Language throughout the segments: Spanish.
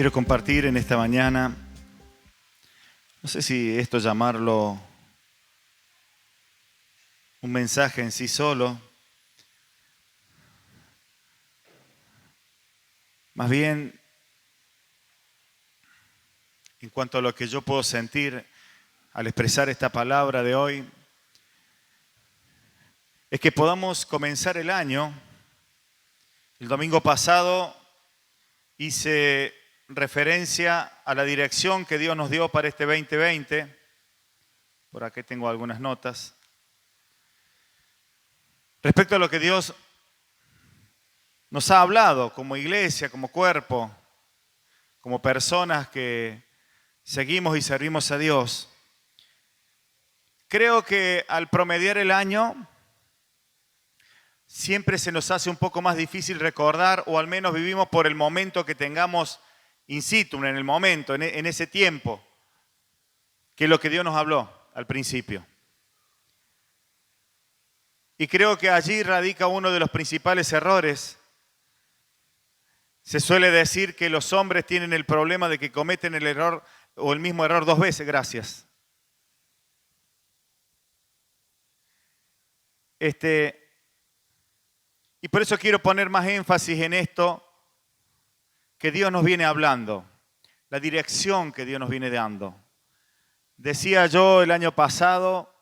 Quiero compartir en esta mañana, no sé si esto llamarlo un mensaje en sí solo, más bien en cuanto a lo que yo puedo sentir al expresar esta palabra de hoy, es que podamos comenzar el año. El domingo pasado hice referencia a la dirección que Dios nos dio para este 2020. Por aquí tengo algunas notas. Respecto a lo que Dios nos ha hablado como iglesia, como cuerpo, como personas que seguimos y servimos a Dios. Creo que al promediar el año siempre se nos hace un poco más difícil recordar, o al menos vivimos por el momento que tengamos in situ, en el momento, en ese tiempo, que es lo que Dios nos habló al principio. Y creo que allí radica uno de los principales errores. Se suele decir que los hombres tienen el problema de que cometen el error o el mismo error dos veces. Gracias. Y por eso quiero poner más énfasis en esto que Dios nos viene hablando, la dirección que Dios nos viene dando. Decía yo el año pasado,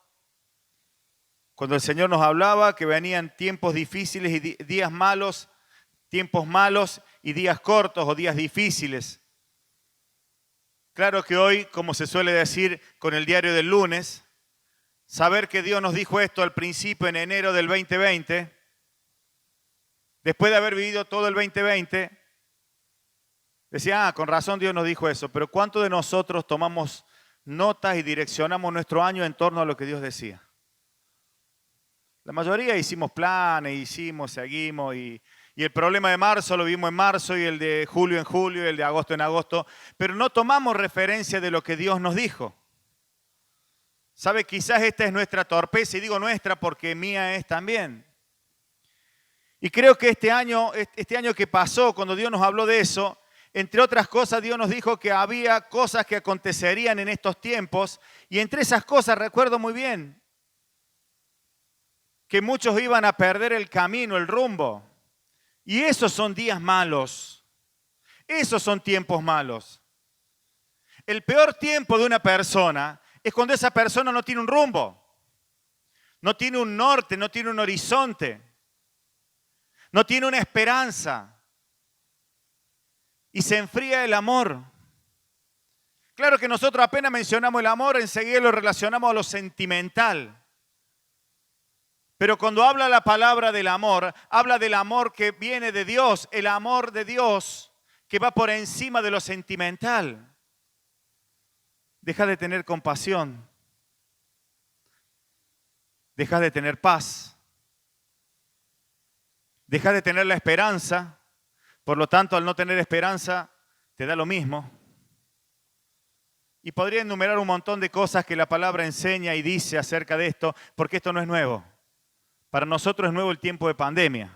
cuando el Señor nos hablaba, que venían tiempos difíciles y días malos, tiempos malos y días cortos o días difíciles. Claro que hoy, como se suele decir con el diario del lunes, saber que Dios nos dijo esto al principio, en enero del 2020, después de haber vivido todo el 2020, decía, con razón Dios nos dijo eso, pero ¿cuántos de nosotros tomamos notas y direccionamos nuestro año en torno a lo que Dios decía? La mayoría hicimos planes, seguimos, y el problema de marzo lo vimos en marzo, y el de julio en julio, y el de agosto en agosto, pero no tomamos referencia de lo que Dios nos dijo. ¿Sabe? Quizás esta es nuestra torpeza, y digo nuestra porque mía es también. Y creo que este año que pasó, cuando Dios nos habló de eso, entre otras cosas, Dios nos dijo que había cosas que acontecerían en estos tiempos, y entre esas cosas recuerdo muy bien que muchos iban a perder el camino, el rumbo. Y esos son días malos. Esos son tiempos malos. El peor tiempo de una persona es cuando esa persona no tiene un rumbo, no tiene un norte, no tiene un horizonte, no tiene una esperanza. Y se enfría el amor. Claro que nosotros apenas mencionamos el amor, enseguida lo relacionamos a lo sentimental. Pero cuando habla la palabra del amor, habla del amor que viene de Dios, el amor de Dios que va por encima de lo sentimental. Deja de tener compasión. Deja de tener paz. Deja de tener la esperanza. Por lo tanto, al no tener esperanza, te da lo mismo. Y podría enumerar un montón de cosas que la palabra enseña y dice acerca de esto, porque esto no es nuevo. Para nosotros es nuevo el tiempo de pandemia.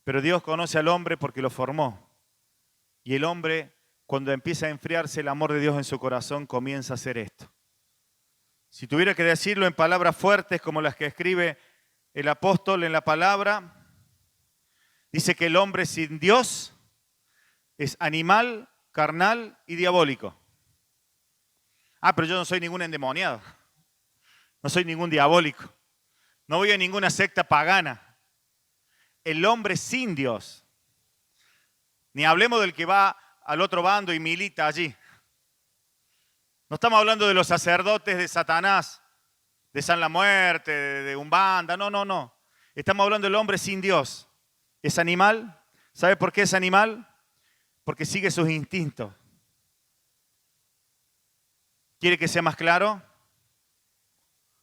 Pero Dios conoce al hombre porque lo formó. Y el hombre, cuando empieza a enfriarse el amor de Dios en su corazón, comienza a hacer esto. Si tuviera que decirlo en palabras fuertes como las que escribe el apóstol en la palabra, dice que el hombre sin Dios es animal, carnal y diabólico. Pero yo no soy ningún endemoniado. No soy ningún diabólico. No voy a ninguna secta pagana. El hombre sin Dios. Ni hablemos del que va al otro bando y milita allí. No estamos hablando de los sacerdotes de Satanás, de San la Muerte, de Umbanda. No. Estamos hablando del hombre sin Dios. Es animal. ¿Sabe por qué es animal? Porque sigue sus instintos. ¿Quiere que sea más claro?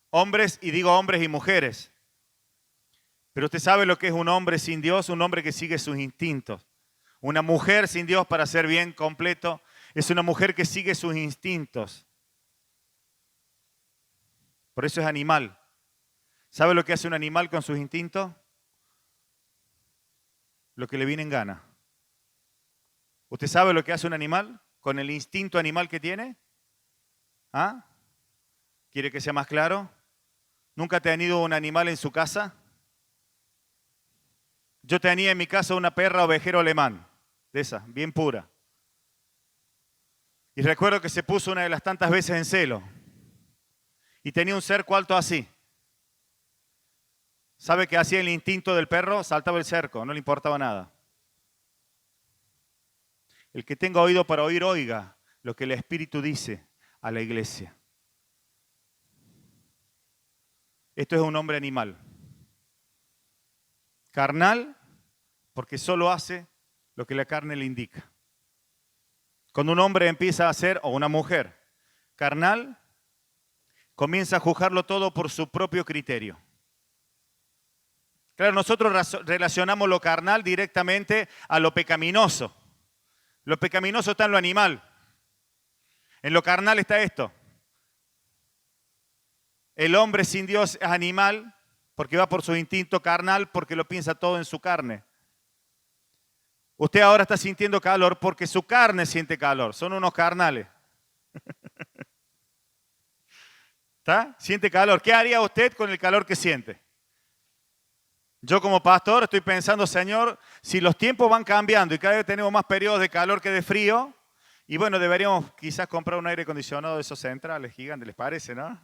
Hombres, y digo hombres y mujeres. Pero usted sabe lo que es un hombre sin Dios, un hombre que sigue sus instintos. Una mujer sin Dios, para ser bien completo, es una mujer que sigue sus instintos. Por eso es animal. ¿Sabe lo que hace un animal con sus instintos? Lo que le viene en gana. ¿Usted sabe lo que hace un animal con el instinto animal que tiene? ¿Ah? ¿Quiere que sea más claro? ¿Nunca ha tenido un animal en su casa? Yo tenía en mi casa una perra ovejero alemán, de esa, bien pura. Y recuerdo que se puso una de las tantas veces en celo. Y tenía un cerco alto así. ¿Sabe qué hacía el instinto del perro? Saltaba el cerco, no le importaba nada. El que tenga oído para oír, oiga lo que el Espíritu dice a la iglesia. Esto es un hombre animal. Carnal, porque solo hace lo que la carne le indica. Cuando un hombre empieza a hacer, o una mujer, carnal, comienza a juzgarlo todo por su propio criterio. Claro, nosotros relacionamos lo carnal directamente a lo pecaminoso. Lo pecaminoso está en lo animal. En lo carnal está esto. El hombre sin Dios es animal porque va por su instinto carnal, porque lo piensa todo en su carne. Usted ahora está sintiendo calor porque su carne siente calor. Son unos carnales. ¿Está? Siente calor. ¿Qué haría usted con el calor que siente? Yo como pastor estoy pensando, Señor, si los tiempos van cambiando y cada vez tenemos más periodos de calor que de frío, y bueno, deberíamos quizás comprar un aire acondicionado de esos centrales gigantes, ¿les parece, no?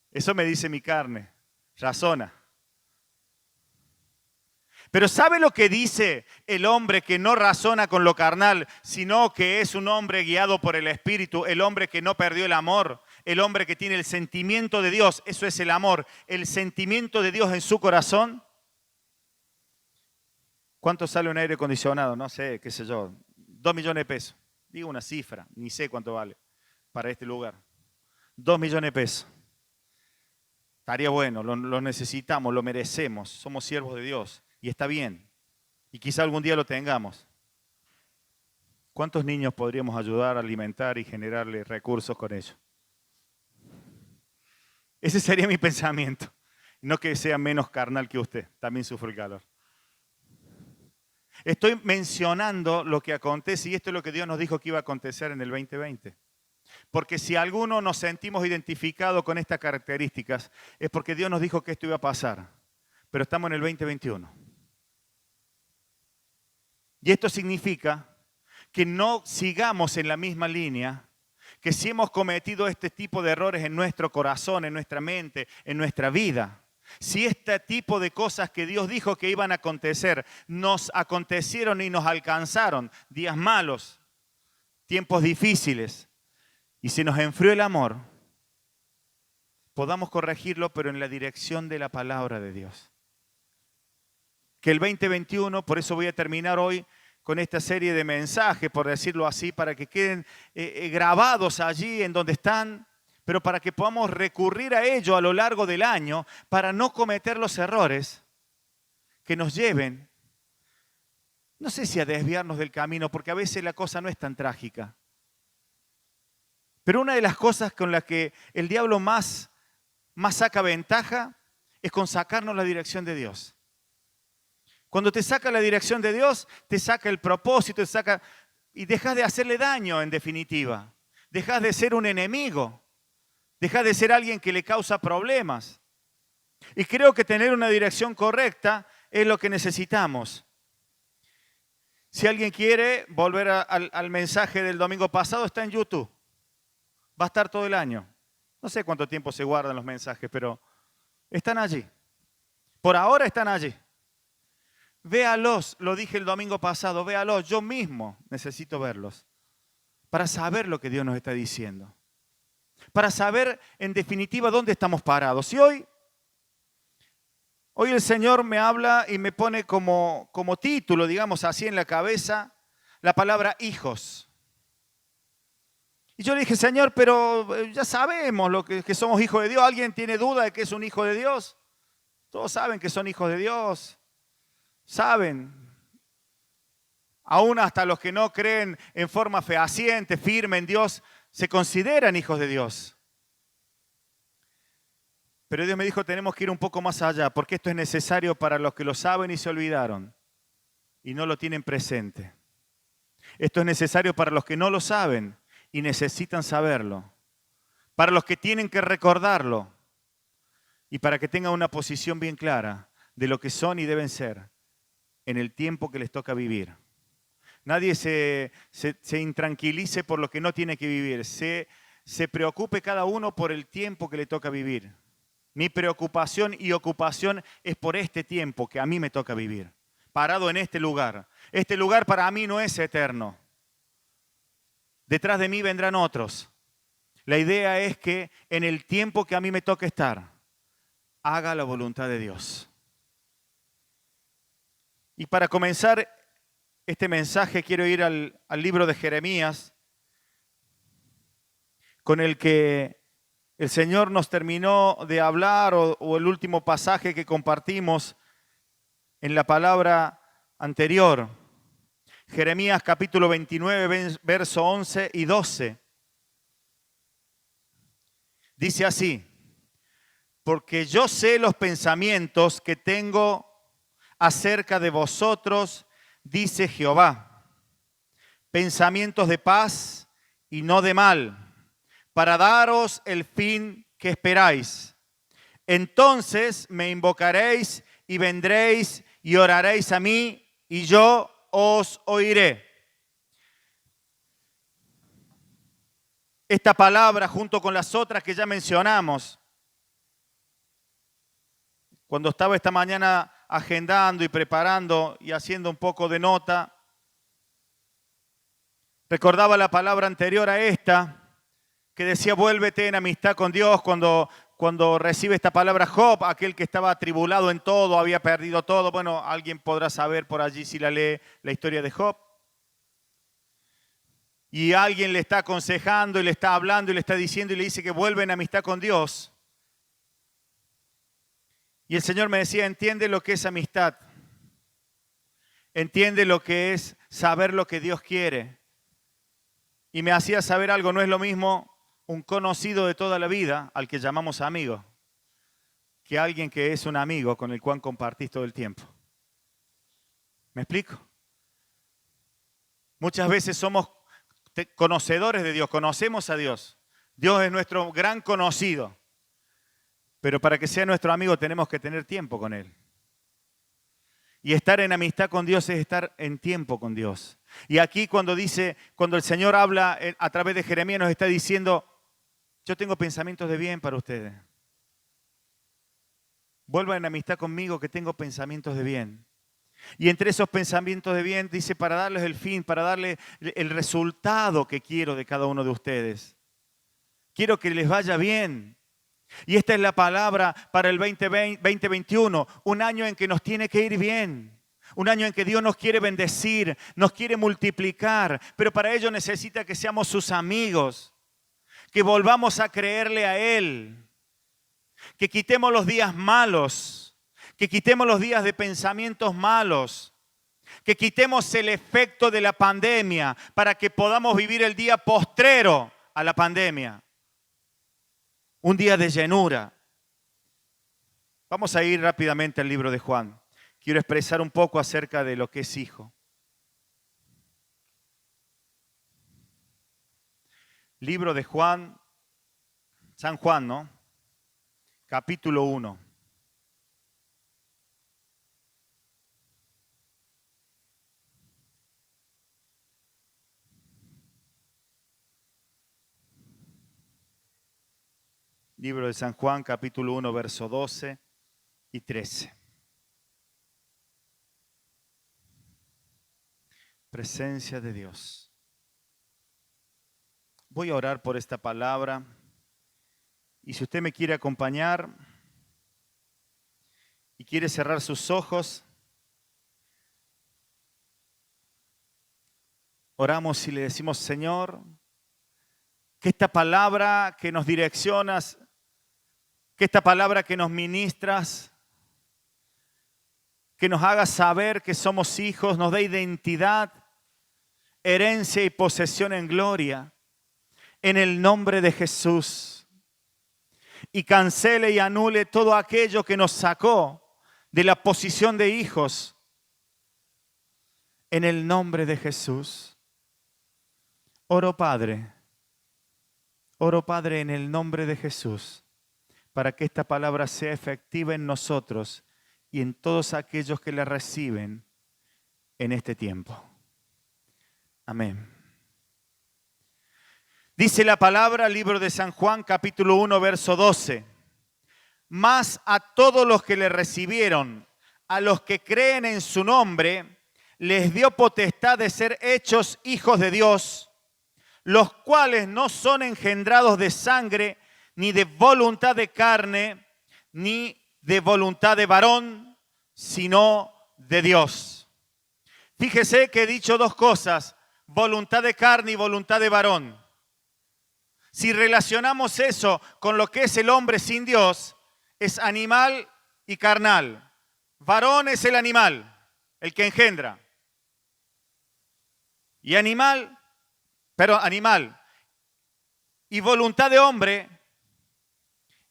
Eso me dice mi carne, razona. Pero ¿sabe lo que dice el hombre que no razona con lo carnal, sino que es un hombre guiado por el Espíritu, el hombre que no perdió el amor, el hombre que tiene el sentimiento de Dios? Eso es el amor, el sentimiento de Dios en su corazón. ¿Cuánto sale un aire acondicionado? No sé, qué sé yo, 2 millones de pesos. Digo una cifra, ni sé cuánto vale para este lugar. 2 millones de pesos. Estaría bueno, lo necesitamos, lo merecemos, somos siervos de Dios. Y está bien. Y quizá algún día lo tengamos. ¿Cuántos niños podríamos ayudar a alimentar y generarle recursos con ello? Ese sería mi pensamiento. No que sea menos carnal que usted. También sufro el calor. Estoy mencionando lo que acontece y esto es lo que Dios nos dijo que iba a acontecer en el 2020. Porque si alguno nos sentimos identificados con estas características, es porque Dios nos dijo que esto iba a pasar. Pero estamos en el 2021. Y esto significa que no sigamos en la misma línea, que si hemos cometido este tipo de errores en nuestro corazón, en nuestra mente, en nuestra vida, si este tipo de cosas que Dios dijo que iban a acontecer, nos acontecieron y nos alcanzaron, días malos, tiempos difíciles, y se nos enfrió el amor, podamos corregirlo, pero en la dirección de la palabra de Dios. Que el 2021, por eso voy a terminar hoy con esta serie de mensajes, por decirlo así, para que queden grabados allí en donde están, pero para que podamos recurrir a ello a lo largo del año, para no cometer los errores que nos lleven, no sé si a desviarnos del camino, porque a veces la cosa no es tan trágica. Pero una de las cosas con las que el diablo más saca ventaja es con sacarnos la dirección de Dios. Cuando te saca la dirección de Dios, te saca el propósito, te saca y dejas de hacerle daño en definitiva. Dejas de ser un enemigo. Dejas de ser alguien que le causa problemas. Y creo que tener una dirección correcta es lo que necesitamos. Si alguien quiere volver al mensaje del domingo pasado, está en YouTube. Va a estar todo el año. No sé cuánto tiempo se guardan los mensajes, pero están allí. Por ahora están allí. Véalos, lo dije el domingo pasado, véalos, yo mismo necesito verlos para saber lo que Dios nos está diciendo. Para saber en definitiva dónde estamos parados. Y hoy el Señor me habla y me pone como título, digamos así en la cabeza, la palabra hijos. Y yo le dije, Señor, pero ya sabemos que somos hijos de Dios. ¿Alguien tiene duda de que es un hijo de Dios? Todos saben que son hijos de Dios. Saben, aún hasta los que no creen en forma fehaciente, firme en Dios, se consideran hijos de Dios. Pero Dios me dijo, tenemos que ir un poco más allá, porque esto es necesario para los que lo saben y se olvidaron. y no lo tienen presente. Esto es necesario para los que no lo saben y necesitan saberlo, para los que tienen que recordarlo y para que tengan una posición bien clara de lo que son y deben ser en el tiempo que les toca vivir. Nadie se intranquilice por lo que no tiene que vivir. Se preocupe cada uno por el tiempo que le toca vivir. Mi preocupación y ocupación es por este tiempo que a mí me toca vivir, parado en este lugar. Este lugar para mí no es eterno. Detrás de mí vendrán otros. La idea es que en el tiempo que a mí me toca estar, haga la voluntad de Dios. Y para comenzar este mensaje quiero ir al libro de Jeremías, con el que el Señor nos terminó de hablar, o el último pasaje que compartimos en la palabra anterior. Jeremías capítulo 29, verso 11 y 12. Dice así: porque yo sé los pensamientos que tengo acerca de vosotros, dice Jehová, pensamientos de paz y no de mal, para daros el fin que esperáis. Entonces me invocaréis y vendréis y oraréis a mí y yo os oiré. Esta palabra, junto con las otras que ya mencionamos, cuando estaba esta mañana agendando y preparando y haciendo un poco de nota, recordaba la palabra anterior a esta, que decía, vuélvete en amistad con Dios. Cuando recibe esta palabra Job, aquel que estaba atribulado en todo, había perdido todo. Bueno, alguien podrá saber por allí si la lee la historia de Job. Y alguien le está aconsejando y le está hablando y le está diciendo y le dice que vuelve en amistad con Dios. Y el Señor me decía, entiende lo que es amistad. Entiende lo que es saber lo que Dios quiere. Y me hacía saber algo, no es lo mismo un conocido de toda la vida, al que llamamos amigo, que alguien que es un amigo con el cual compartís todo el tiempo. ¿Me explico? Muchas veces somos conocedores de Dios, conocemos a Dios. Dios es nuestro gran conocido. Pero para que sea nuestro amigo tenemos que tener tiempo con Él. Y estar en amistad con Dios es estar en tiempo con Dios. Y aquí cuando el Señor habla a través de Jeremías, nos está diciendo, yo tengo pensamientos de bien para ustedes. Vuelvan en amistad conmigo que tengo pensamientos de bien. Y entre esos pensamientos de bien dice, para darles el fin, para darles el resultado que quiero de cada uno de ustedes. Quiero que les vaya bien. Y esta es la palabra para el 2021, un año en que nos tiene que ir bien. Un año en que Dios nos quiere bendecir, nos quiere multiplicar, pero para ello necesita que seamos sus amigos, que volvamos a creerle a Él, que quitemos los días malos, que quitemos los días de pensamientos malos, que quitemos el efecto de la pandemia para que podamos vivir el día postrero a la pandemia. Un día de llenura. Vamos a ir rápidamente al libro de Juan. Quiero expresar un poco acerca de lo que es hijo. Libro de Juan, San Juan, ¿no? Capítulo 1. Libro de San Juan, capítulo 1, verso 12 y 13. Presencia de Dios. Voy a orar por esta palabra. Y si usted me quiere acompañar y quiere cerrar sus ojos, oramos y le decimos, Señor, que esta palabra que nos direccionas, que esta palabra que nos ministras, que nos haga saber que somos hijos, nos dé identidad, herencia y posesión en gloria, en el nombre de Jesús. Y cancele y anule todo aquello que nos sacó de la posición de hijos. En el nombre de Jesús. Oro Padre en el nombre de Jesús, para que esta palabra sea efectiva en nosotros y en todos aquellos que la reciben en este tiempo. Amén. Dice la palabra, libro de San Juan, capítulo 1, verso 12. Mas a todos los que le recibieron, a los que creen en su nombre, les dio potestad de ser hechos hijos de Dios, los cuales no son engendrados de sangre, ni de voluntad de carne, ni de voluntad de varón, sino de Dios. Fíjese que he dicho dos cosas, voluntad de carne y voluntad de varón. Si relacionamos eso con lo que es el hombre sin Dios, es animal y carnal. Varón es el animal, el que engendra. Y animal. Y voluntad de hombre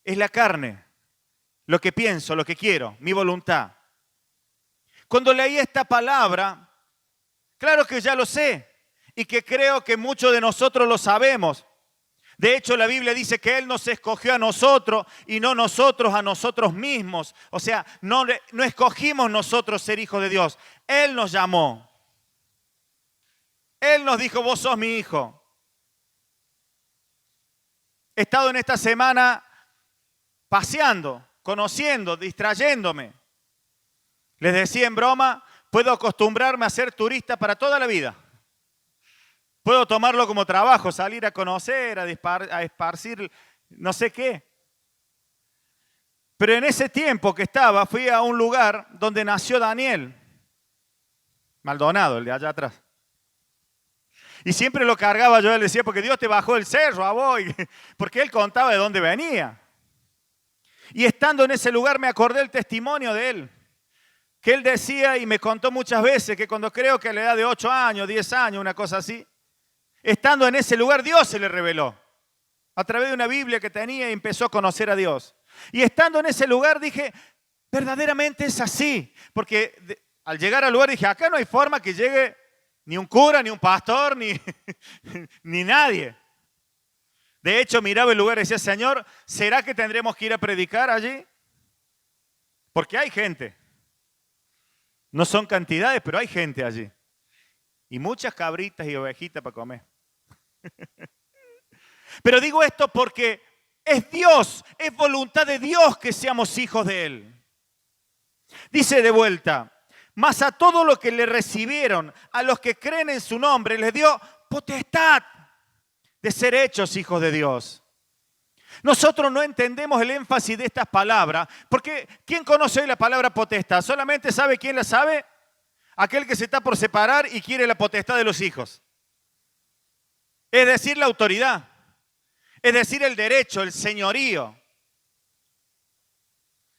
es la carne, lo que pienso, lo que quiero, mi voluntad. Cuando leí esta palabra, claro que ya lo sé y que creo que muchos de nosotros lo sabemos. De hecho, la Biblia dice que Él nos escogió a nosotros y no nosotros a nosotros mismos. O sea, no escogimos nosotros ser hijos de Dios. Él nos llamó. Él nos dijo, vos sos mi hijo. He estado en esta semana paseando, conociendo, distrayéndome. Les decía en broma, puedo acostumbrarme a ser turista para toda la vida. Puedo tomarlo como trabajo, salir a conocer, a esparcir no sé qué. Pero en ese tiempo que estaba, fui a un lugar donde nació Daniel. Maldonado, el de allá atrás. Y siempre lo cargaba yo, él decía, porque Dios te bajó el cerro a vos, porque él contaba de dónde venía. Y estando en ese lugar me acordé el testimonio de él, que él decía y me contó muchas veces que cuando creo que a la edad de 8 años, 10 años, una cosa así, estando en ese lugar Dios se le reveló. A través de una Biblia que tenía y empezó a conocer a Dios. Y estando en ese lugar dije, verdaderamente es así. Porque al llegar al lugar dije, acá no hay forma que llegue ni un cura, ni un pastor, ni nadie. De hecho, miraba el lugar y decía, Señor, ¿será que tendremos que ir a predicar allí? Porque hay gente. No son cantidades, pero hay gente allí. Y muchas cabritas y ovejitas para comer. Pero digo esto porque es Dios, es voluntad de Dios que seamos hijos de Él. Dice de vuelta, mas a todos los que le recibieron, a los que creen en su nombre, les dio potestad de ser hechos hijos de Dios. Nosotros no entendemos el énfasis de estas palabras, porque ¿quién conoce hoy la palabra potestad? ¿Solamente sabe quién la sabe? Aquel que se está por separar y quiere la potestad de los hijos. Es decir, la autoridad. Es decir, el derecho, el señorío.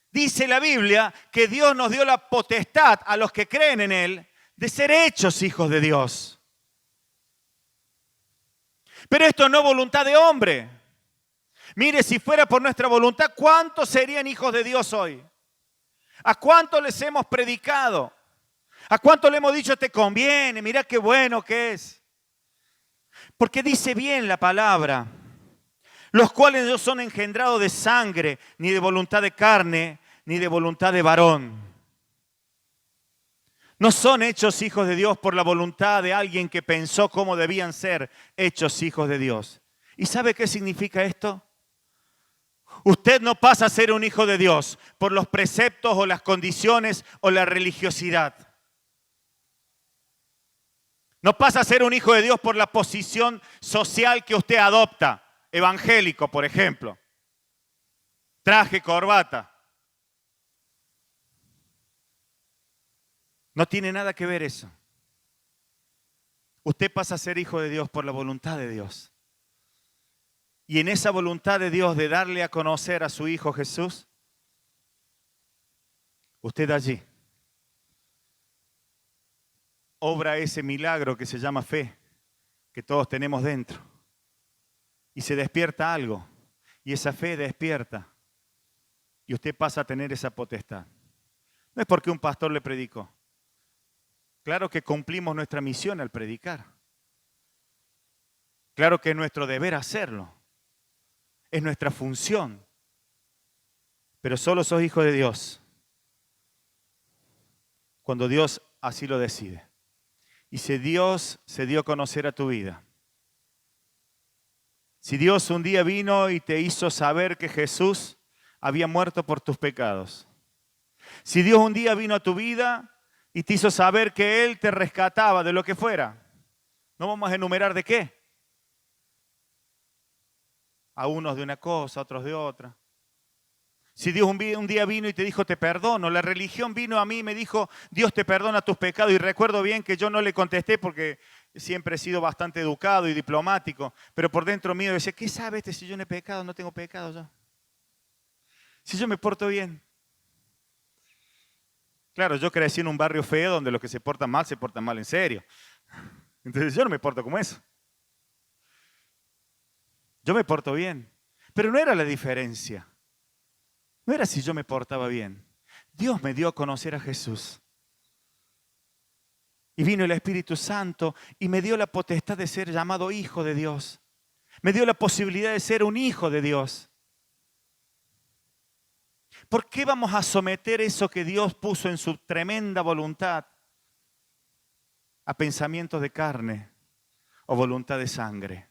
Dice la Biblia que Dios nos dio la potestad a los que creen en Él de ser hechos hijos de Dios. Pero esto no es voluntad de hombre. Mire, si fuera por nuestra voluntad, ¿cuántos serían hijos de Dios hoy? ¿A cuántos les hemos predicado? ¿A cuántos le hemos dicho te conviene? Mira qué bueno que es. Porque dice bien la palabra, los cuales no son engendrados de sangre, ni de voluntad de carne, ni de voluntad de varón. No son hechos hijos de Dios por la voluntad de alguien que pensó cómo debían ser hechos hijos de Dios. ¿Y sabe qué significa esto? Usted no pasa a ser un hijo de Dios por los preceptos o las condiciones o la religiosidad. No pasa a ser un hijo de Dios por la posición social que usted adopta. Evangélico, por ejemplo. Traje, corbata. No tiene nada que ver eso. Usted pasa a ser hijo de Dios por la voluntad de Dios. Y en esa voluntad de Dios de darle a conocer a su Hijo Jesús, usted allí obra ese milagro que se llama fe, que todos tenemos dentro. Y se despierta algo, y esa fe despierta, y usted pasa a tener esa potestad. No es porque un pastor le predicó, Claro que cumplimos nuestra misión al predicar. Claro que es nuestro deber hacerlo. Es nuestra función. Pero solo sos hijo de Dios cuando Dios así lo decide. Y si Dios se dio a conocer a tu vida, si Dios un día vino y te hizo saber que Jesús había muerto por tus pecados, si Dios un día vino a tu vida y te hizo saber que Él te rescataba de lo que fuera, no vamos a enumerar de qué. A unos de una cosa, a otros de otra. Si Dios un día vino y te dijo, te perdono. La religión vino a mí y me dijo, Dios te perdona tus pecados. Y recuerdo bien que yo no le contesté porque siempre he sido bastante educado y diplomático. Pero por dentro mío decía, ¿qué sabe este si yo no he pecado? No tengo pecado yo. Si yo me porto bien. Claro, yo crecí en un barrio feo donde los que se portan mal en serio. Entonces yo no me porto como eso. Yo me porto bien. Pero no era la diferencia. No era si yo me portaba bien. Dios me dio a conocer a Jesús. Y vino el Espíritu Santo y me dio la potestad de ser llamado hijo de Dios. Me dio la posibilidad de ser un hijo de Dios. ¿Por qué vamos a someter eso que Dios puso en su tremenda voluntad a pensamientos de carne o voluntad de sangre?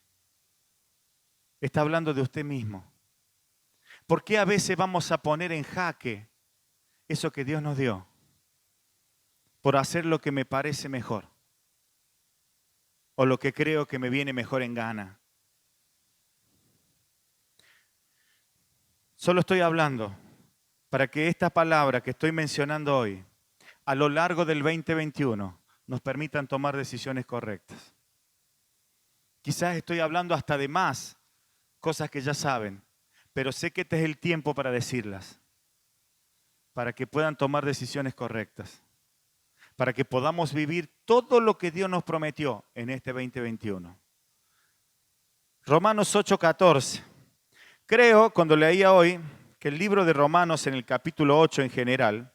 Está hablando de usted mismo. ¿Por qué a veces vamos a poner en jaque eso que Dios nos dio? Por hacer lo que me parece mejor. O lo que creo que me viene mejor en gana. Solo estoy hablando para que esta palabra que estoy mencionando hoy, a lo largo del 2021, nos permitan tomar decisiones correctas. Quizás estoy hablando hasta de más cosas que ya saben, pero sé que este es el tiempo para decirlas, para que puedan tomar decisiones correctas, para que podamos vivir todo lo que Dios nos prometió en este 2021. Romanos 8:14. Creo, cuando leía hoy, que el libro de Romanos en el capítulo 8 en general,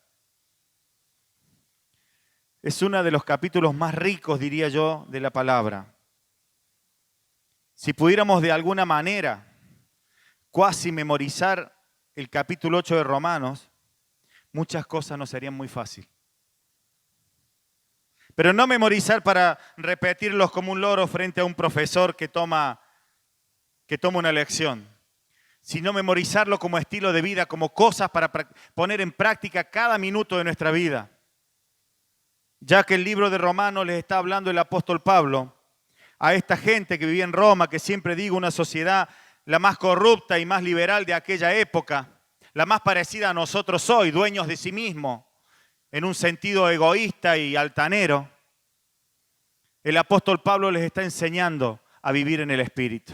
es uno de los capítulos más ricos, diría yo, de la palabra. Si pudiéramos de alguna manera cuasi memorizar el capítulo 8 de Romanos, muchas cosas nos serían muy fáciles. Pero no memorizar para repetirlos como un loro frente a un profesor que toma una lección, sino memorizarlo como estilo de vida, como cosas para poner en práctica cada minuto de nuestra vida. Ya que el libro de Romanos les está hablando el apóstol Pablo a esta gente que vivía en Roma, que siempre digo una sociedad la más corrupta y más liberal de aquella época, la más parecida a nosotros hoy, dueños de sí mismos, en un sentido egoísta y altanero. El apóstol Pablo les está enseñando a vivir en el Espíritu.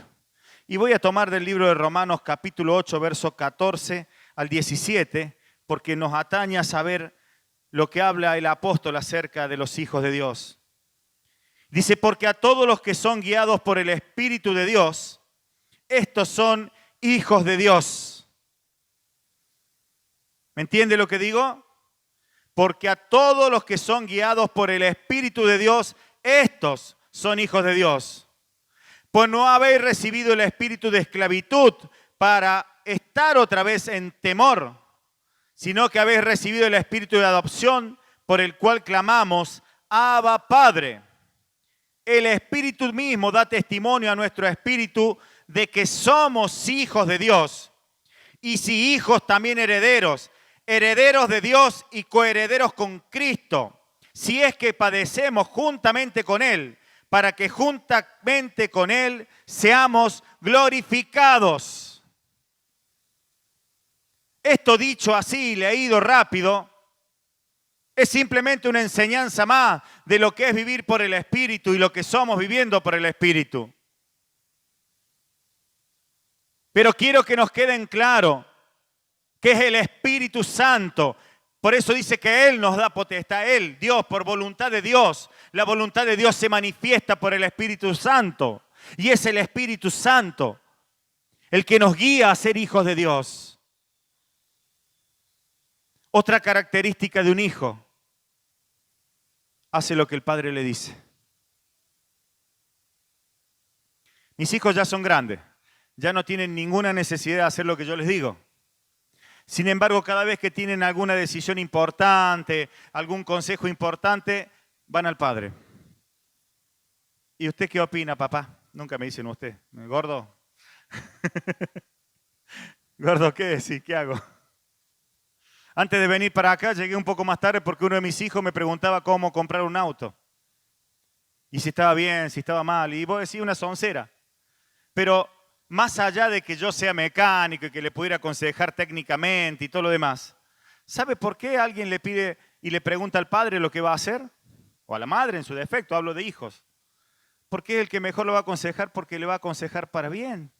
Y voy a tomar del libro de Romanos capítulo 8, versos 14 al 17, porque nos atañe a saber lo que habla el apóstol acerca de los hijos de Dios. Dice, porque a todos los que son guiados por el Espíritu de Dios, estos son hijos de Dios. ¿Me entiende lo que digo? Porque a todos los que son guiados por el Espíritu de Dios, estos son hijos de Dios. Pues no habéis recibido el espíritu de esclavitud para estar otra vez en temor, sino que habéis recibido el espíritu de adopción por el cual clamamos, Abba, Padre. El Espíritu mismo da testimonio a nuestro espíritu de que somos hijos de Dios. Y si hijos, también herederos, herederos de Dios y coherederos con Cristo, si es que padecemos juntamente con Él, para que juntamente con Él seamos glorificados. Esto dicho así, leído rápido, es simplemente una enseñanza más de lo que es vivir por el Espíritu y lo que somos viviendo por el Espíritu. Pero quiero que nos quede en claro que es el Espíritu Santo. Por eso dice que Él nos da potestad, Él, Dios, por voluntad de Dios. La voluntad de Dios se manifiesta por el Espíritu Santo. Y es el Espíritu Santo el que nos guía a ser hijos de Dios. Otra característica de un hijo. hace lo que el padre le dice. Mis hijos ya son grandes, ya no tienen ninguna necesidad de hacer lo que yo les digo. Sin embargo, cada vez que tienen alguna decisión importante, algún consejo importante, van al padre. ¿Y usted qué opina, papá? Nunca me dicen usted. ¿Gordo? ¿Gordo qué? Sí, ¿qué hago? Antes de venir para acá, llegué un poco más tarde porque uno de mis hijos me preguntaba cómo comprar un auto. Y si estaba bien, si estaba mal. Y vos decís una soncera. Pero más allá de que yo sea mecánico y que le pudiera aconsejar técnicamente y todo lo demás, ¿sabe por qué alguien le pide y le pregunta al padre lo que va a hacer? O a la madre en su defecto, hablo de hijos. Porque es el que mejor lo va a aconsejar porque le va a aconsejar para bien.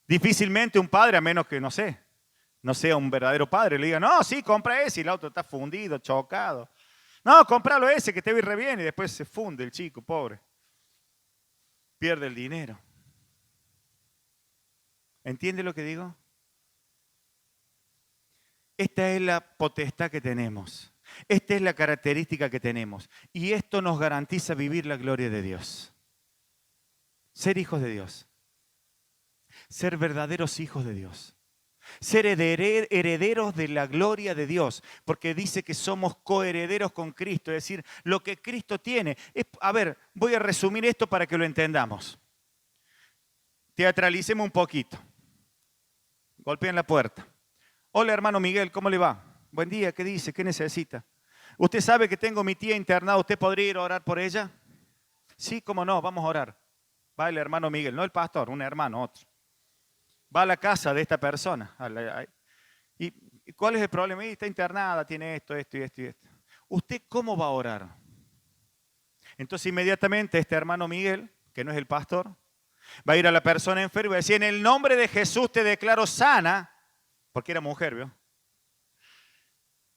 Difícilmente un padre, a menos que, no sea un verdadero padre, le diga, no, sí, compra ese y el auto está fundido, chocado. No, compralo ese que te va a ir re bien y después se funde el chico, pobre. Pierde el dinero. ¿Entiende lo que digo? Esta es la potestad que tenemos. Esta es la característica que tenemos. Y esto nos garantiza vivir la gloria de Dios. Ser hijos de Dios. Ser verdaderos hijos de Dios. Ser herederos de la gloria de Dios. Porque dice que somos coherederos con Cristo. Es decir, lo que Cristo tiene. A ver, voy a resumir esto para que lo entendamos. Teatralicemos un poquito. Golpean la puerta. Hola, hermano Miguel, ¿cómo le va? Buen día, ¿qué dice? ¿Qué necesita? Usted sabe que tengo mi tía internada, ¿usted podría ir a orar por ella? Sí, cómo no, vamos a orar. Va el hermano Miguel, no el pastor, un hermano, otro. Va a la casa de esta persona. ¿Y cuál es el problema? Está internada, tiene esto, esto y esto y esto. ¿Usted cómo va a orar? Entonces inmediatamente este hermano Miguel, que no es el pastor, va a ir a la persona enferma y va a decir, en el nombre de Jesús te declaro sana, porque era mujer, ¿vio?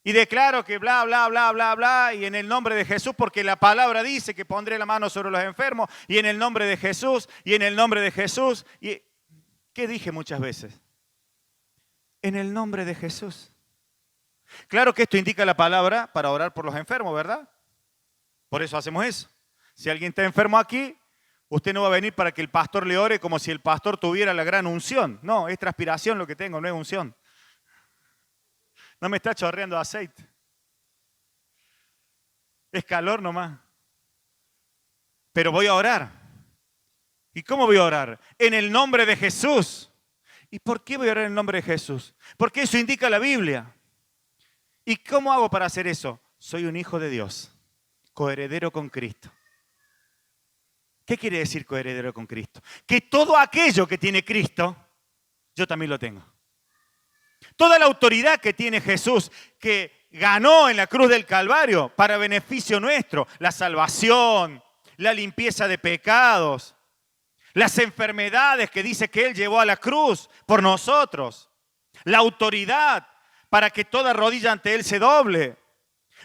Y declaro que bla, bla, bla, bla, bla, y en el nombre de Jesús, porque la palabra dice que pondré la mano sobre los enfermos, y en el nombre de Jesús, y en el nombre de Jesús. Y ¿qué dije muchas veces? En el nombre de Jesús. Claro que esto indica la palabra para orar por los enfermos, ¿verdad? Por eso hacemos eso. Si alguien está enfermo aquí, usted no va a venir para que el pastor le ore como si el pastor tuviera la gran unción. No, es transpiración lo que tengo, no es unción. No me está chorreando aceite. Es calor nomás. Pero voy a orar. ¿Y cómo voy a orar? En el nombre de Jesús. ¿Y por qué voy a orar en el nombre de Jesús? Porque eso indica la Biblia. ¿Y cómo hago para hacer eso? Soy un hijo de Dios, coheredero con Cristo. ¿Qué quiere decir coheredero con Cristo? Que todo aquello que tiene Cristo, yo también lo tengo. Toda la autoridad que tiene Jesús, que ganó en la cruz del Calvario para beneficio nuestro, la salvación, la limpieza de pecados, las enfermedades que dice que Él llevó a la cruz por nosotros, la autoridad para que toda rodilla ante Él se doble,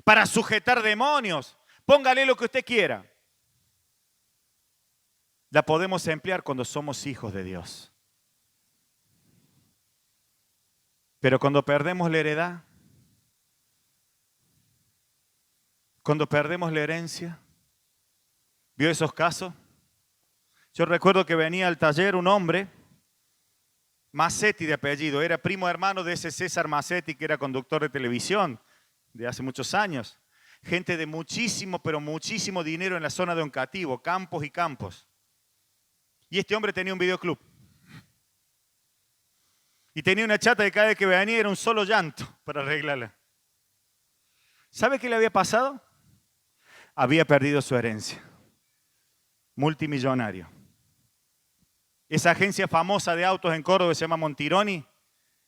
para sujetar demonios, póngale lo que usted quiera. La podemos emplear cuando somos hijos de Dios. Pero cuando perdemos la heredad, cuando perdemos la herencia, ¿vio esos casos? Yo recuerdo que venía al taller un hombre, Massetti de apellido, era primo hermano de ese César Massetti que era conductor de televisión de hace muchos años. Gente de muchísimo, pero muchísimo dinero en la zona de Oncativo, campos y campos. Y este hombre tenía un videoclub. Y tenía una chata que cada vez que venía era un solo llanto para arreglarla. ¿Sabe qué le había pasado? Había perdido su herencia. Multimillonario. Esa agencia famosa de autos en Córdoba se llama Montironi.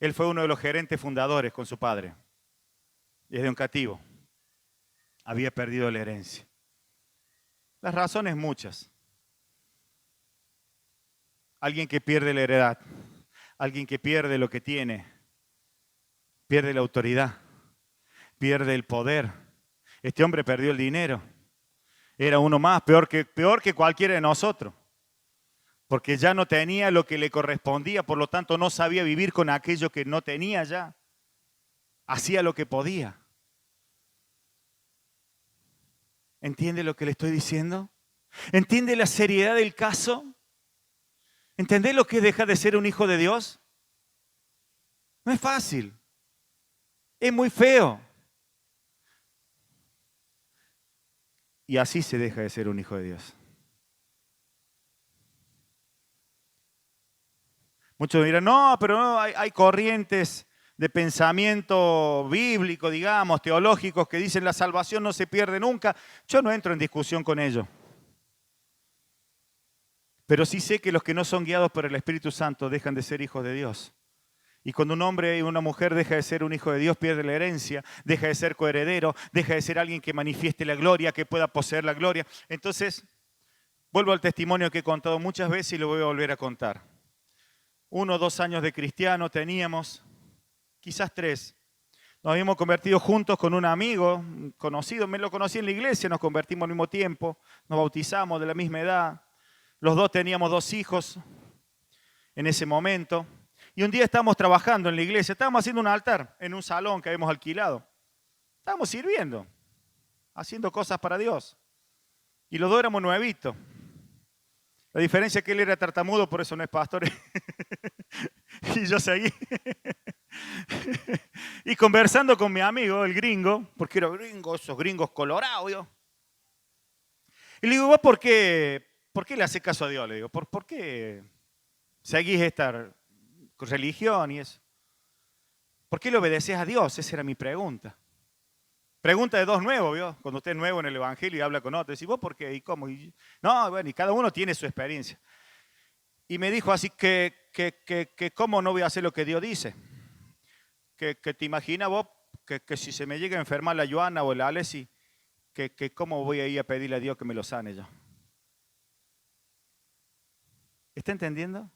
Él fue uno de los gerentes fundadores con su padre. Y es de Oncativo. Había perdido la herencia. Las razones muchas. Alguien que pierde la heredad. Alguien que pierde lo que tiene, pierde la autoridad, pierde el poder. Este hombre perdió el dinero. Era uno más, peor que cualquiera de nosotros. Porque ya no tenía lo que le correspondía, por lo tanto no sabía vivir con aquello que no tenía ya. Hacía lo que podía. ¿Entiende lo que le estoy diciendo? ¿Entiende la seriedad del caso? ¿Entendés lo que deja de ser un hijo de Dios? No es fácil. Es muy feo. Y así se deja de ser un hijo de Dios. Muchos dirán, no, pero no, hay corrientes de pensamiento bíblico, digamos, teológicos, que dicen la salvación no se pierde nunca. Yo no entro en discusión con ello. Pero sí sé que los que no son guiados por el Espíritu Santo dejan de ser hijos de Dios. Y cuando un hombre y una mujer deja de ser un hijo de Dios, pierde la herencia, deja de ser coheredero, deja de ser alguien que manifieste la gloria, que pueda poseer la gloria. Entonces, vuelvo al testimonio que he contado muchas veces y lo voy a volver a contar. 1 o 2 años de cristiano teníamos, quizás 3. Nos habíamos convertido juntos con un amigo conocido, me lo conocí en la iglesia, nos convertimos al mismo tiempo, nos bautizamos de la misma edad. Los dos teníamos 2 hijos en ese momento. Y un día estábamos trabajando en la iglesia, estábamos haciendo un altar en un salón que habíamos alquilado. Estábamos sirviendo, haciendo cosas para Dios. Y los dos éramos nuevitos. La diferencia es que él era tartamudo, por eso no es pastor. Y yo seguí. Y conversando con mi amigo, el gringo, porque era gringo, esos gringos colorados, yo. Y le digo, ¿vos por qué le haces caso a Dios? Le digo, ¿por qué seguís esta religión y eso? ¿Por qué le obedeces a Dios? Esa era mi pregunta. Pregunta de 2 nuevos, ¿vio? Cuando usted es nuevo en el Evangelio y habla con otro, decís, ¿vos por qué? ¿Y cómo? No, bueno, y cada uno tiene su experiencia. Y me dijo así que ¿cómo no voy a hacer lo que Dios dice? Que te imaginas vos que si se me llega a enfermar la Joana o la Alessi, que ¿cómo voy a ir a pedirle a Dios que me lo sane yo? ¿Está entendiendo?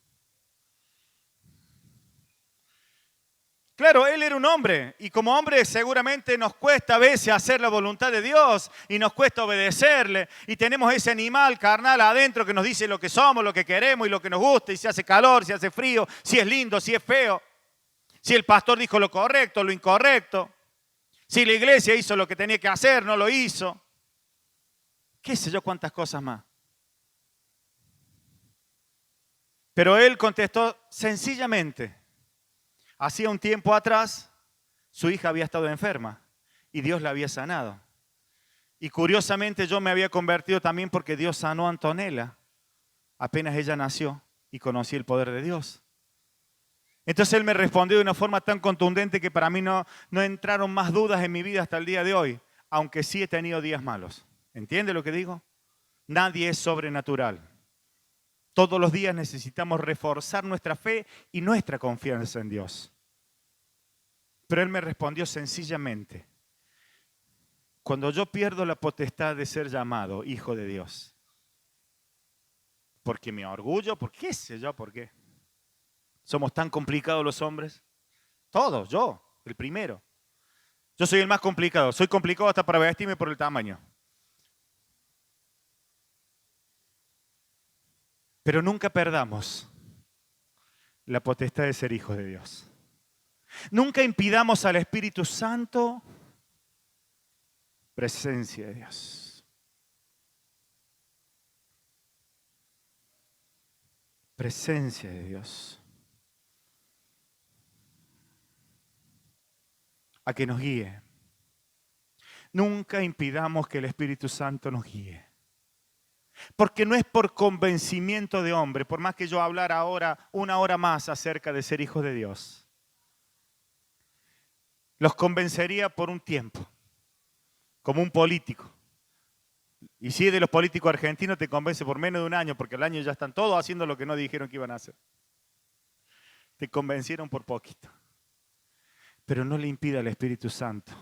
Claro, él era un hombre y como hombre seguramente nos cuesta a veces hacer la voluntad de Dios y nos cuesta obedecerle y tenemos ese animal carnal adentro que nos dice lo que somos, lo que queremos y lo que nos gusta y si hace calor, si hace frío, si es lindo, si es feo, si el pastor dijo lo correcto, lo incorrecto, si la iglesia hizo lo que tenía que hacer, no lo hizo, qué sé yo cuántas cosas más. Pero él contestó sencillamente. Hacía un tiempo atrás, su hija había estado enferma y Dios la había sanado. Y curiosamente yo me había convertido también porque Dios sanó a Antonella apenas ella nació y conocí el poder de Dios. Entonces él me respondió de una forma tan contundente que para mí no entraron más dudas en mi vida hasta el día de hoy, aunque sí he tenido días malos. ¿Entiende lo que digo? Nadie es sobrenatural. Todos los días necesitamos reforzar nuestra fe y nuestra confianza en Dios. Pero él me respondió sencillamente, cuando yo pierdo la potestad de ser llamado hijo de Dios, porque me orgullo, ¿por qué sé yo por qué? ¿Somos tan complicados los hombres? Todos, yo, el primero. Yo soy el más complicado, soy complicado hasta para vestirme por el tamaño. Pero nunca perdamos la potestad de ser hijos de Dios. Nunca impidamos al Espíritu Santo presencia de Dios. Presencia de Dios. A que nos guíe. Nunca impidamos que el Espíritu Santo nos guíe. Porque no es por convencimiento de hombre, por más que yo hablara ahora 1 hora más acerca de ser hijos de Dios. Los convencería por un tiempo, como un político. Y si es de los políticos argentinos, te convence por menos de 1 año, porque al año ya están todos haciendo lo que no dijeron que iban a hacer. Te convencieron por poquito. Pero no le impida al Espíritu Santo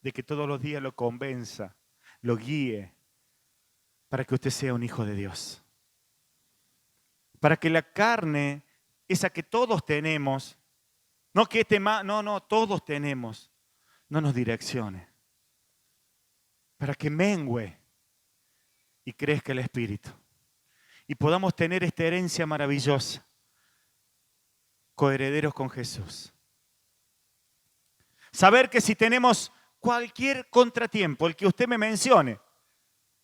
de que todos los días lo convenza, lo guíe, para que usted sea un hijo de Dios. Para que la carne, esa que todos tenemos, no que todos tenemos, no nos direccione. Para que mengüe y crezca el Espíritu. Y podamos tener esta herencia maravillosa, coherederos con Jesús. Saber que si tenemos cualquier contratiempo, el que usted me mencione,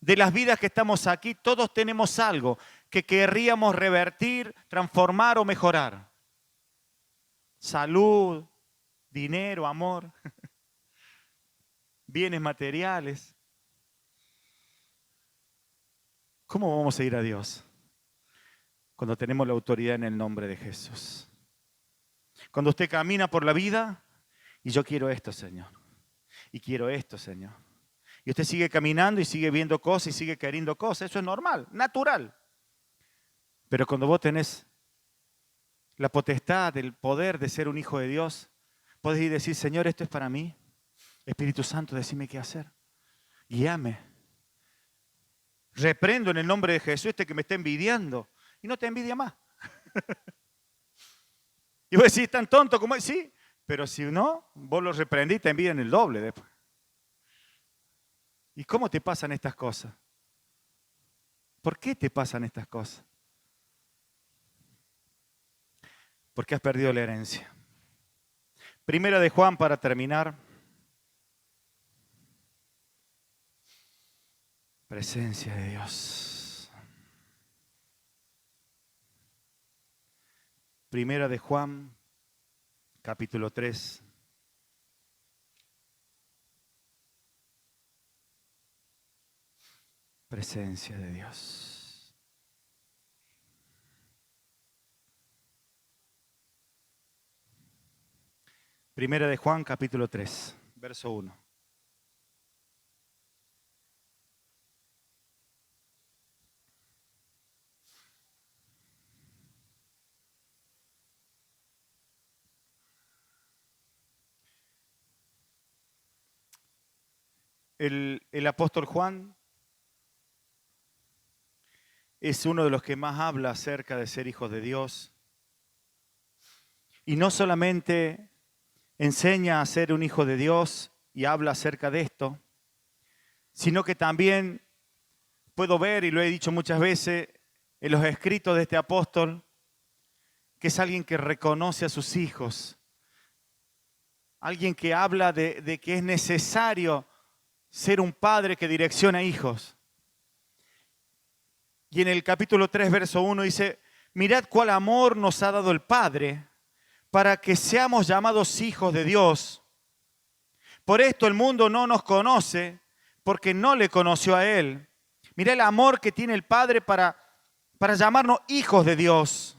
de las vidas que estamos aquí, todos tenemos algo que querríamos revertir, transformar o mejorar. Salud, dinero, amor, bienes materiales. ¿Cómo vamos a ir a Dios? Cuando tenemos la autoridad en el nombre de Jesús. Cuando usted camina por la vida y yo quiero esto, Señor. Y quiero esto, Señor. Y usted sigue caminando y sigue viendo cosas y sigue queriendo cosas. Eso es normal, natural. Pero cuando vos tenés la potestad, el poder de ser un hijo de Dios, podés ir y decir, Señor, esto es para mí. Espíritu Santo, decime qué hacer. Guíame. Reprendo en el nombre de Jesús este que me está envidiando. Y no te envidia más. Y vos decís, tan tonto como es. Sí, pero si no, vos lo reprendís, te envidian el doble después. ¿Y cómo te pasan estas cosas? ¿Por qué te pasan estas cosas? Porque has perdido la herencia. Primera de Juan, para terminar. Presencia de Dios. Primera de Juan, capítulo 3. Presencia de Dios. Primera de Juan, capítulo 3, verso 1. El apóstol Juan es uno de los que más habla acerca de ser hijos de Dios. Y no solamente enseña a ser un hijo de Dios y habla acerca de esto, sino que también puedo ver, y lo he dicho muchas veces, en los escritos de este apóstol, que es alguien que reconoce a sus hijos, alguien que habla de que es necesario ser un padre que direcciona hijos. Y en el capítulo 3, verso 1 dice, mirad cuál amor nos ha dado el Padre para que seamos llamados hijos de Dios. Por esto el mundo no nos conoce, porque no le conoció a Él. Mirá el amor que tiene el Padre para llamarnos hijos de Dios.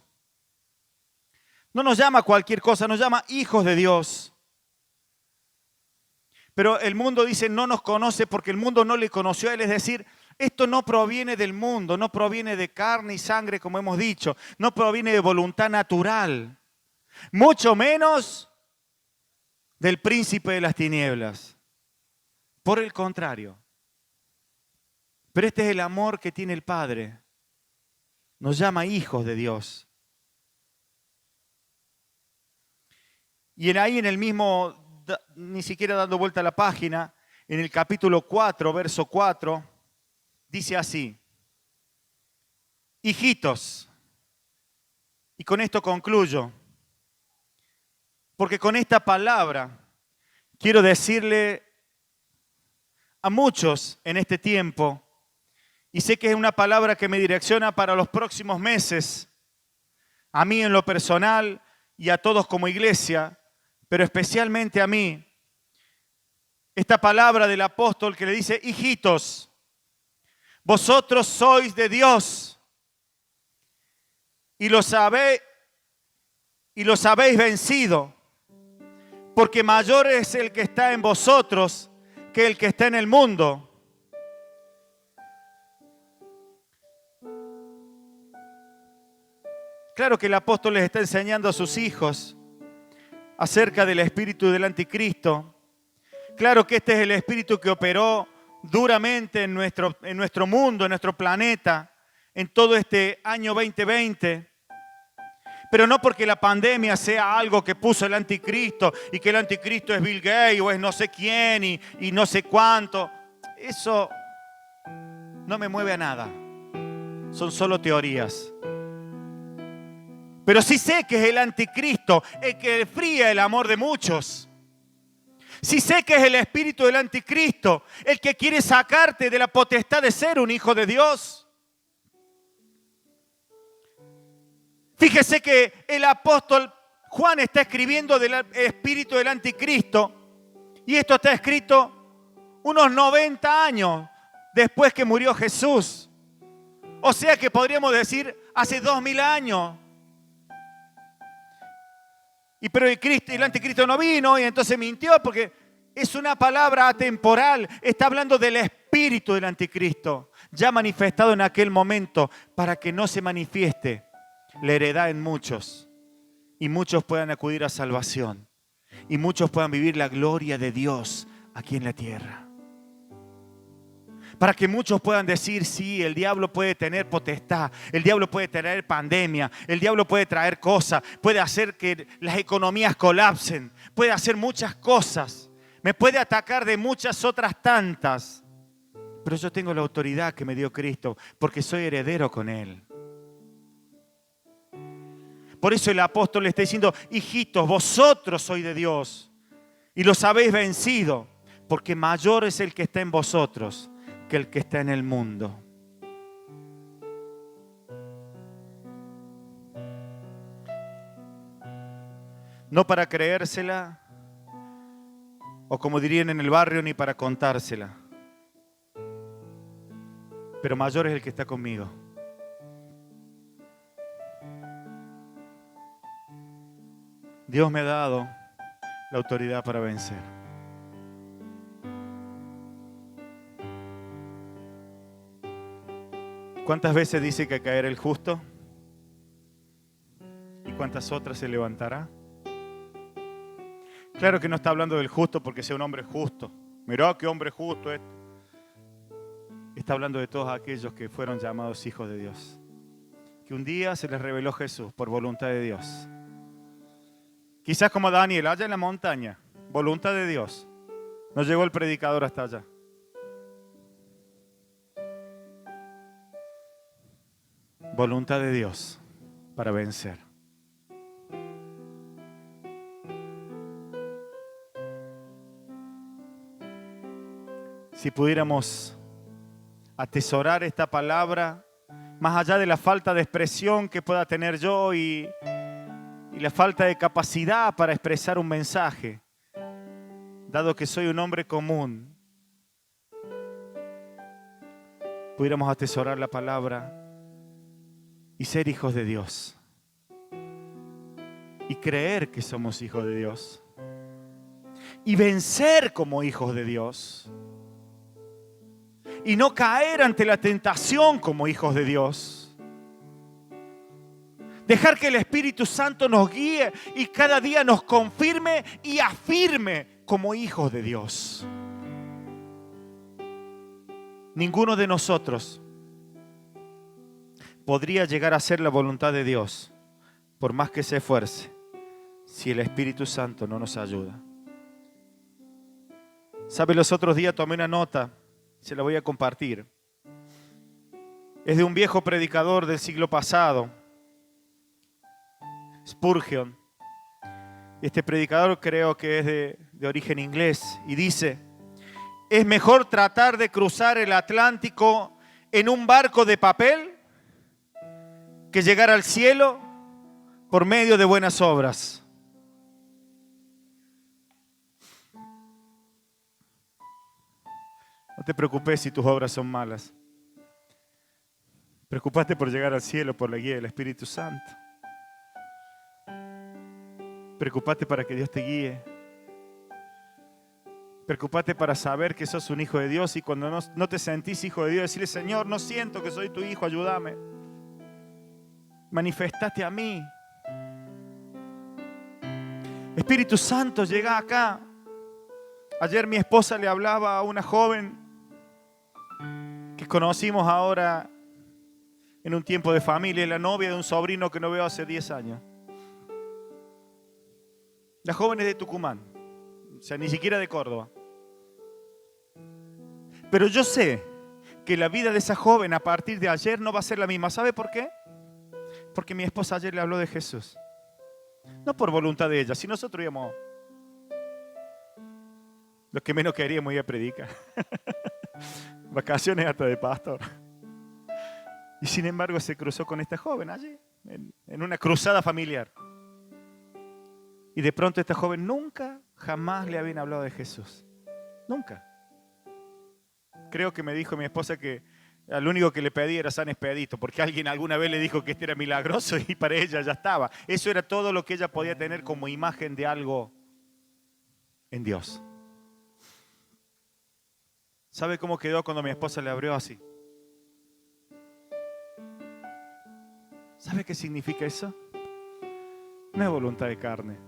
No nos llama cualquier cosa, nos llama hijos de Dios. Pero el mundo dice no nos conoce porque el mundo no le conoció a Él. Es decir, esto no proviene del mundo, no proviene de carne y sangre, como hemos dicho. No proviene de voluntad natural. Mucho menos del príncipe de las tinieblas. Por el contrario. Pero este es el amor que tiene el Padre. Nos llama hijos de Dios. Y ahí en el mismo, ni siquiera dando vuelta a la página, en el capítulo 4, verso 4, dice así, hijitos, y con esto concluyo, porque con esta palabra quiero decirle a muchos en este tiempo, y sé que es una palabra que me direcciona para los próximos meses, a mí en lo personal y a todos como iglesia, pero especialmente a mí, esta palabra del apóstol que le dice, hijitos, vosotros sois de Dios y los habéis vencido, porque mayor es el que está en vosotros que el que está en el mundo. Claro que el apóstol les está enseñando a sus hijos acerca del espíritu del anticristo. Claro que este es el espíritu que operó duramente en nuestro mundo, en nuestro planeta, en todo este año 2020. Pero no porque la pandemia sea algo que puso el anticristo y que el anticristo es Bill Gates o es no sé quién y no sé cuánto. Eso no me mueve a nada. Son solo teorías. Pero sí sé que es el anticristo el que fría el amor de muchos. Si sé que es el espíritu del anticristo el que quiere sacarte de la potestad de ser un hijo de Dios. Fíjese que el apóstol Juan está escribiendo del espíritu del anticristo y esto está escrito unos 90 años después que murió Jesús. O sea que podríamos decir hace 2000 años. Pero el anticristo no vino y entonces mintió porque es una palabra atemporal. Está hablando del espíritu del anticristo, ya manifestado en aquel momento para que no se manifieste la heredad en muchos y muchos puedan acudir a salvación y muchos puedan vivir la gloria de Dios aquí en la tierra. Para que muchos puedan decir, sí, el diablo puede tener potestad, el diablo puede traer pandemia, el diablo puede traer cosas, puede hacer que las economías colapsen, puede hacer muchas cosas, me puede atacar de muchas otras tantas. Pero yo tengo la autoridad que me dio Cristo porque soy heredero con Él. Por eso el apóstol le está diciendo, hijitos, vosotros sois de Dios y los habéis vencido, porque mayor es el que está en vosotros que el que está en el mundo. No para creérsela, o como dirían en el barrio, ni para contársela. Pero mayor es el que está conmigo. Dios me ha dado la autoridad para vencer. ¿Cuántas veces dice que caerá el justo? ¿Y cuántas otras se levantará? Claro que no está hablando del justo porque sea un hombre justo. Mirá qué hombre justo es. Está hablando de todos aquellos que fueron llamados hijos de Dios. Que un día se les reveló Jesús por voluntad de Dios. Quizás como Daniel, allá en la montaña, voluntad de Dios. No llegó el predicador hasta allá. Voluntad de Dios para vencer. Si pudiéramos atesorar esta palabra, más allá de la falta de expresión que pueda tener yo y la falta de capacidad para expresar un mensaje, dado que soy un hombre común, pudiéramos atesorar la palabra y ser hijos de Dios. Y creer que somos hijos de Dios. Y vencer como hijos de Dios. Y no caer ante la tentación como hijos de Dios. Dejar que el Espíritu Santo nos guíe y cada día nos confirme y afirme como hijos de Dios. Ninguno de nosotros podría llegar a hacer la voluntad de Dios, por más que se esfuerce, si el Espíritu Santo no nos ayuda. ¿Sabe? Los otros días tomé una nota, se la voy a compartir. Es de un viejo predicador del siglo pasado, Spurgeon. Este predicador creo que es de origen inglés y dice: es mejor tratar de cruzar el Atlántico en un barco de papel que llegar al cielo por medio de buenas obras. No te preocupes si tus obras son malas. Preocupate por llegar al cielo por la guía del Espíritu Santo. Preocupate para que Dios te guíe. Preocupate para saber que sos un hijo de Dios y cuando no te sentís hijo de Dios, decirle: Señor, no siento que soy tu hijo, ayúdame. Manifestate a mí. Espíritu Santo, llega acá. Ayer mi esposa le hablaba a una joven que conocimos ahora en un tiempo de familia, la novia de un sobrino que no veo hace 10 años. La joven es de Tucumán, o sea, ni siquiera de Córdoba. Pero yo sé que la vida de esa joven a partir de ayer no va a ser la misma. ¿Sabe por qué? Porque mi esposa ayer le habló de Jesús. No por voluntad de ella, si nosotros íbamos. Lo que menos queríamos ir a predicar. Vacaciones hasta de pastor. Y sin embargo se cruzó con esta joven allí, en una cruzada familiar. Y de pronto esta joven nunca, jamás le habían hablado de Jesús. Nunca. Creo que me dijo mi esposa que al único que le pedí era San Expedito, porque alguien alguna vez le dijo que este era milagroso y para ella ya estaba. Eso era todo lo que ella podía tener como imagen de algo en Dios. ¿Sabe cómo quedó cuando mi esposa le abrió así? ¿Sabe qué significa eso? No es voluntad de carne.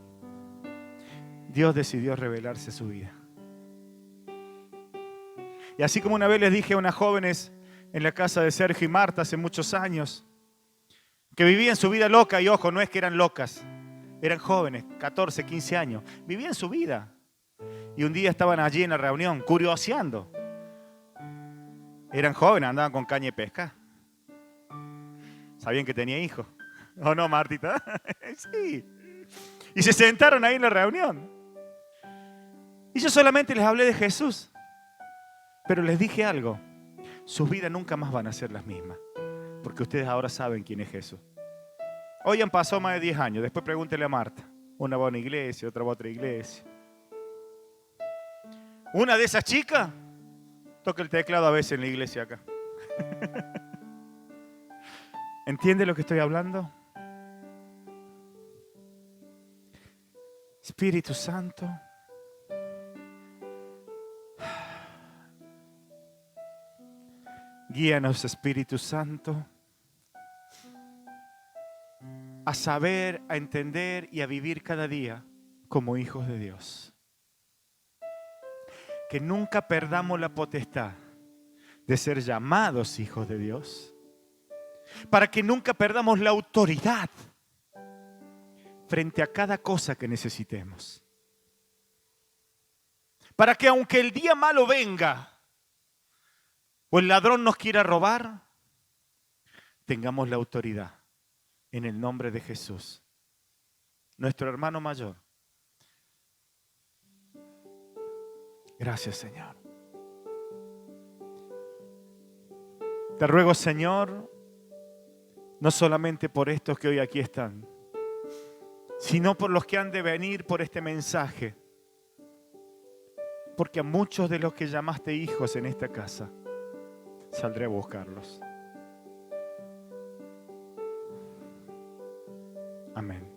Dios decidió revelarse a su vida. Y así como una vez les dije a unas jóvenes en la casa de Sergio y Marta hace muchos años, que vivían su vida loca, y ojo, no es que eran locas, eran jóvenes, 14, 15 años, vivían su vida. Y un día estaban allí en la reunión, curioseando. Eran jóvenes, andaban con caña y pesca. Sabían que tenía hijos. ¿O no, Martita? Sí. Y se sentaron ahí en la reunión. Y yo solamente les hablé de Jesús. Pero les dije algo. Sus vidas nunca más van a ser las mismas. Porque ustedes ahora saben quién es Jesús. Hoy han pasado más de 10 años. Después pregúntele a Marta. Una va a una iglesia, otra va a otra iglesia. Una de esas chicas toca el teclado a veces en la iglesia acá. ¿Entiende lo que estoy hablando? Espíritu Santo. Guíanos, Espíritu Santo, a saber, a entender y a vivir cada día como hijos de Dios. Que nunca perdamos la potestad de ser llamados hijos de Dios. Para que nunca perdamos la autoridad frente a cada cosa que necesitemos. Para que aunque el día malo venga o el ladrón nos quiera robar, tengamos la autoridad en el nombre de Jesús. Nuestro hermano mayor. Gracias, Señor. Te ruego, Señor, no solamente por estos que hoy aquí están, sino por los que han de venir por este mensaje. Porque a muchos de los que llamaste hijos en esta casa, saldré a buscarlos. Amén.